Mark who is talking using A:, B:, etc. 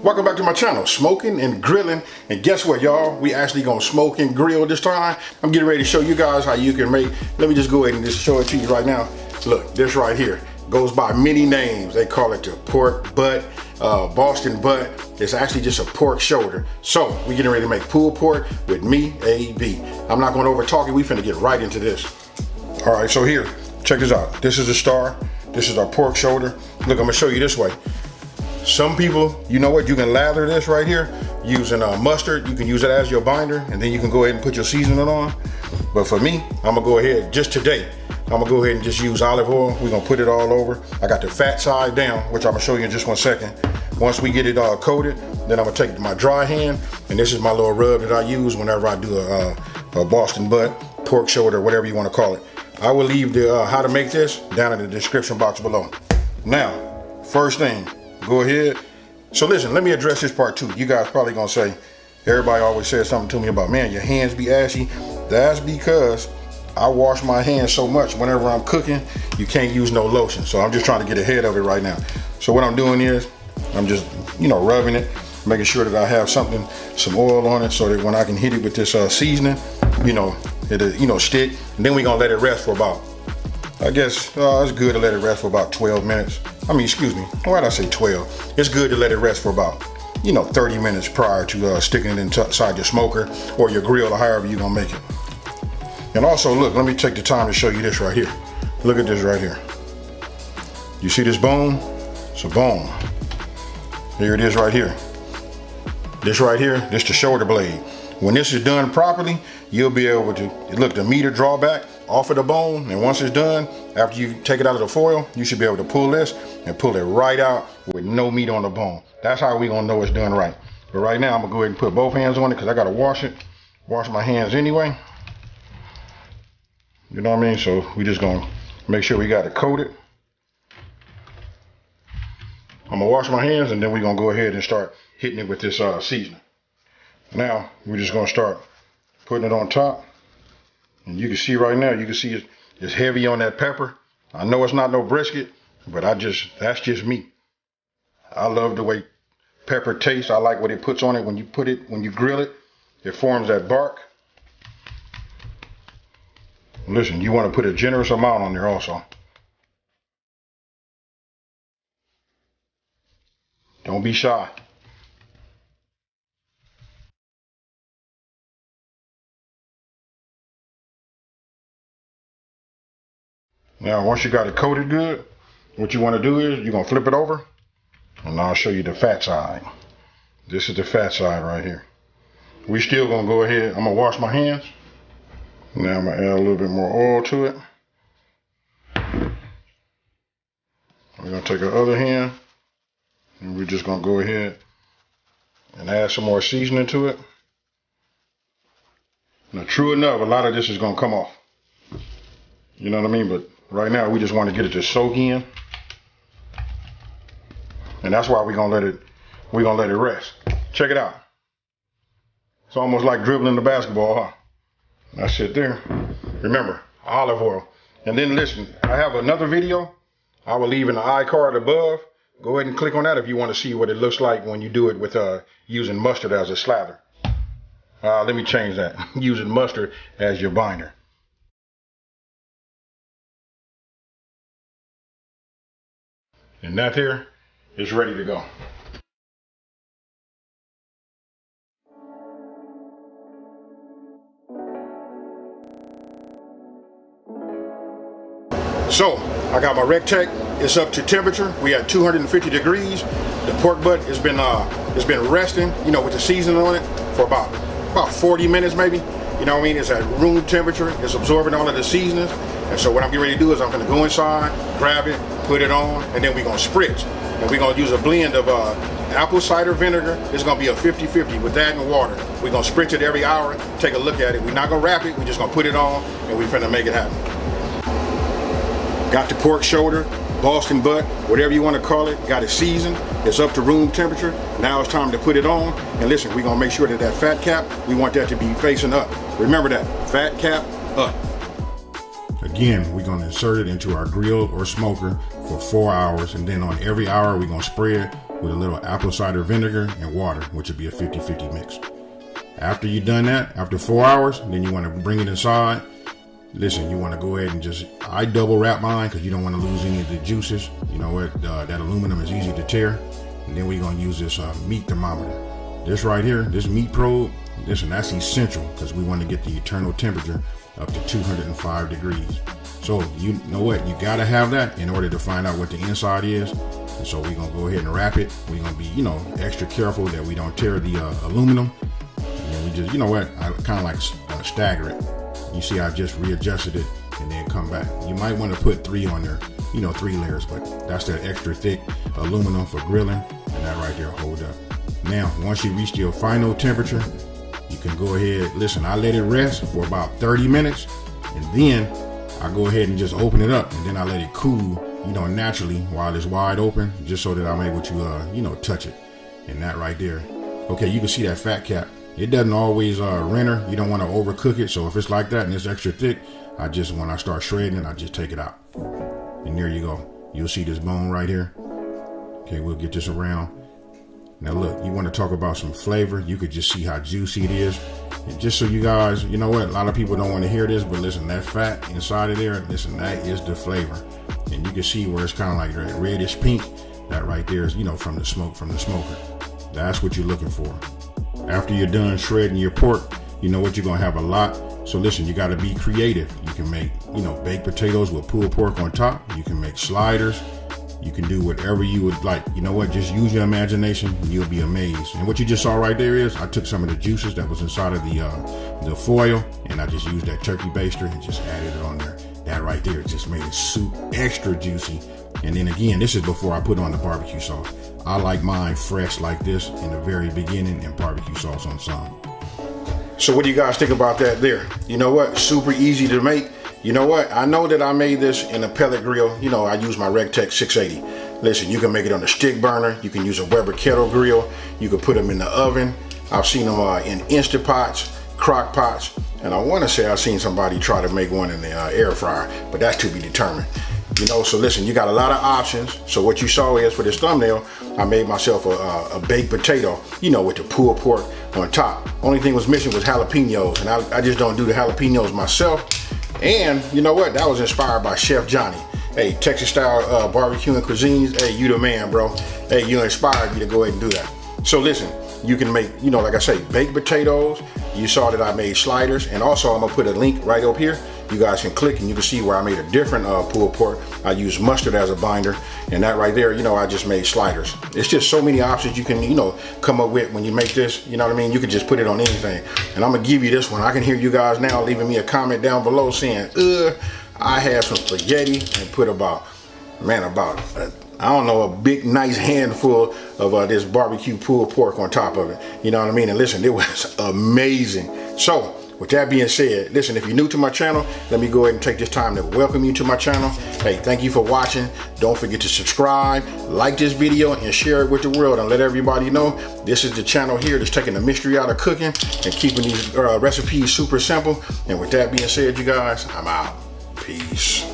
A: Welcome back to my channel, Smoking and Grilling. And guess what, y'all? We actually gonna smoke and grill this time. I'm getting ready to show you guys how you can make, let me just go ahead and just show it to you right now. Look, this right here goes by many names. They call it the pork butt, Boston butt. It's actually just a pork shoulder. So we getting ready to make pulled pork with me, AB. I'm not gonna over talk it. We finna get right into this. All right, so here, check this out. This is a star. This is our pork shoulder. Look, I'm gonna show you this way. Some people, you know what, you can lather this right here using mustard. You can use it as your binder, and then you can go ahead and put your seasoning on. But for me, I'm gonna go ahead, just today, I'm gonna go ahead and just use olive oil. We're gonna put it all over. I got the fat side down, which I'm gonna show you in just 1 second. Once we get it coated, then I'm gonna take my dry hand, and this is my little rub that I use whenever I do a Boston butt, pork shoulder, whatever you wanna call it. I will leave the how to make this down in the description box below. Now, first thing, go ahead. So listen, let me address this part too. You guys probably gonna say, everybody always says something to me about, man, your hands be ashy. That's because I wash my hands so much whenever I'm cooking, you can't use no lotion. So I'm just trying to get ahead of it right now. So what I'm doing is, I'm just, rubbing it, making sure that I have some oil on it so that when I can hit it with this seasoning, it'll stick. And then we're gonna let it rest for about, I guess it's good to let it rest for about 12 minutes. Excuse me, why did I say 12? It's good to let it rest for about, 30 minutes prior to sticking it inside your smoker or your grill or however you're gonna make it. And also, look, let me take the time to show you this right here. Look at this right here. You see this bone? It's a bone. Here it is right here. This right here, this the shoulder blade. When this is done properly, you'll be able to, look, the meat will draw back off of the bone, and once it's done, after you take it out of the foil, you should be able to pull this and pull it right out with no meat on the bone. That's how we gonna know it's done right. But right now, I'm gonna go ahead and put both hands on it because I gotta wash my hands anyway. You know what I mean? So we just gonna make sure we got it coated. I'm gonna wash my hands and then we're gonna go ahead and start hitting it with this seasoning. Now, we're just gonna start putting it on top. And you can see right now, it's heavy on that pepper. I know it's not no brisket, but that's just me. I love the way pepper tastes. I like what it puts on it when you grill it. It forms that bark. Listen, you want to put a generous amount on there also. Don't be shy. Now, once you got it coated good, what you want to do is you're going to flip it over, and I'll show you the fat side. This is the fat side right here. We still going to go ahead, I'm going to wash my hands. Now I'm going to add a little bit more oil to it. We're going to take our other hand, and we're just going to go ahead and add some more seasoning to it. Now, true enough, a lot of this is going to come off. You know what I mean? But right now, we just want to get it to soak in. And that's why we're gonna let it rest. Check it out. It's almost like dribbling the basketball, huh? That's it there. Remember, olive oil. And then listen, I have another video. I will leave in the iCard above. Go ahead and click on that if you want to see what it looks like when you do it with using mustard as a slather. Let me change that. Using mustard as your binder. And that here is ready to go. So I got my Rec Tec. It's up to temperature. We at 250 degrees. The pork butt has been resting, with the seasoning on it for about 40 minutes maybe. You know what I mean? It's at room temperature. It's absorbing all of the seasonings. And so what I'm getting ready to do is I'm going to go inside, grab it, put it on, and then we're going to spritz. And we're going to use a blend of apple cider vinegar. It's going to be a 50-50 with that and water. We're going to spritz it every hour, take a look at it. We're not going to wrap it. We're just going to put it on, and we're finna make it happen. Got the pork shoulder, Boston butt, whatever you want to call it. Got it seasoned. It's up to room temperature. Now it's time to put it on. And listen, we're going to make sure that fat cap, we want that to be facing up. Remember that, fat cap up. Again, we're going to insert it into our grill or smoker for 4 hours, and then on every hour we're going to spray it with a little apple cider vinegar and water, which would be a 50-50 mix. After you've done that, after 4 hours, then you want to bring it inside. Listen, you want to go ahead and I double wrap mine because you don't want to lose any of the juices. You know what, that aluminum is easy to tear. And then we're going to use this meat thermometer. This right here, this meat probe, listen, that's essential because we want to get the internal temperature up to 205 degrees. So you know what, you got to have that in order to find out what the inside is. And so we're going to go ahead and wrap it. We're going to be, extra careful that we don't tear the aluminum. And then we just, I kind of like stagger it. You see, I just readjusted it and then come back. You might want to put 3 on there, 3 layers, but that's that extra thick aluminum for grilling, and that right there hold up. Now, once you reach your final temperature, you can go ahead, listen, I let it rest for about 30 minutes, and then I go ahead and just open it up, and then I let it cool, naturally while it's wide open, just so that I'm able to, touch it. And that right there. Okay, you can see that fat cap. It doesn't always render. You don't want to overcook it. So if it's like that and it's extra thick, when I start shredding it, I just take it out. And there you go. You'll see this bone right here. Okay, we'll get this around. Now look, you want to talk about some flavor. You could just see how juicy it is. And just so you guys, you know what, a lot of people don't want to hear this, but listen, that fat inside of there, listen, that is the flavor. And you can see where it's kind of like that reddish pink. That right there is, from the smoke, from the smoker. That's what you're looking for. After you're done shredding your pork, you know what, you're going to have a lot. So listen, you got to be creative. You can make, baked potatoes with pulled pork on top. You can make sliders. You can do whatever you would like. You know what, just use your imagination and you'll be amazed. And what you just saw right there is I took some of the juices that was inside of the foil, and I just used that turkey baster and just added it on there. That right there just made it soup extra juicy. And then again, this is before I put on the barbecue sauce. I like mine fresh like this in the very beginning and barbecue sauce on some. So what do you guys think about that there? You know what, super easy to make. You know what, I know that I made this in a pellet grill. I use my Rec Tec 680. Listen, you can make it on a stick burner. You can use a Weber kettle grill. You can put them in the oven. I've seen them in Instant Pots, crock pots, and I want to say I've seen somebody try to make one in the air fryer, but that's to be determined. So listen, you got a lot of options. So what you saw is for this thumbnail, I made myself a baked potato, with the pulled pork on top. Only thing was missing was jalapenos, and I just don't do the jalapenos myself. And you know what, that was inspired by Chef Johnny. Hey, Texas style barbecue and cuisines. Hey, you the man, bro. Hey, you inspired me to go ahead and do that. So listen, you can make, like I say, baked potatoes. You saw that I made sliders, and also I'm gonna put a link right up here. You guys can click and you can see where I made a different pulled pork. I used mustard as a binder, and that right there, I just made sliders. It's just so many options you can, come up with when you make this. You know what I mean? You can just put it on anything. And I'm gonna give you this one. I can hear you guys now leaving me a comment down below saying, I had some spaghetti and put about I don't know, a big nice handful of this barbecue pulled pork on top of it. You know what I mean? And listen, it was amazing. So with that being said, listen, if you're new to my channel, let me go ahead and take this time to welcome you to my channel. Hey, thank you for watching. Don't forget to subscribe, like this video, and share it with the world, and let everybody know this is the channel here that's taking the mystery out of cooking and keeping these recipes super simple. And with that being said, you guys, I'm out. Peace.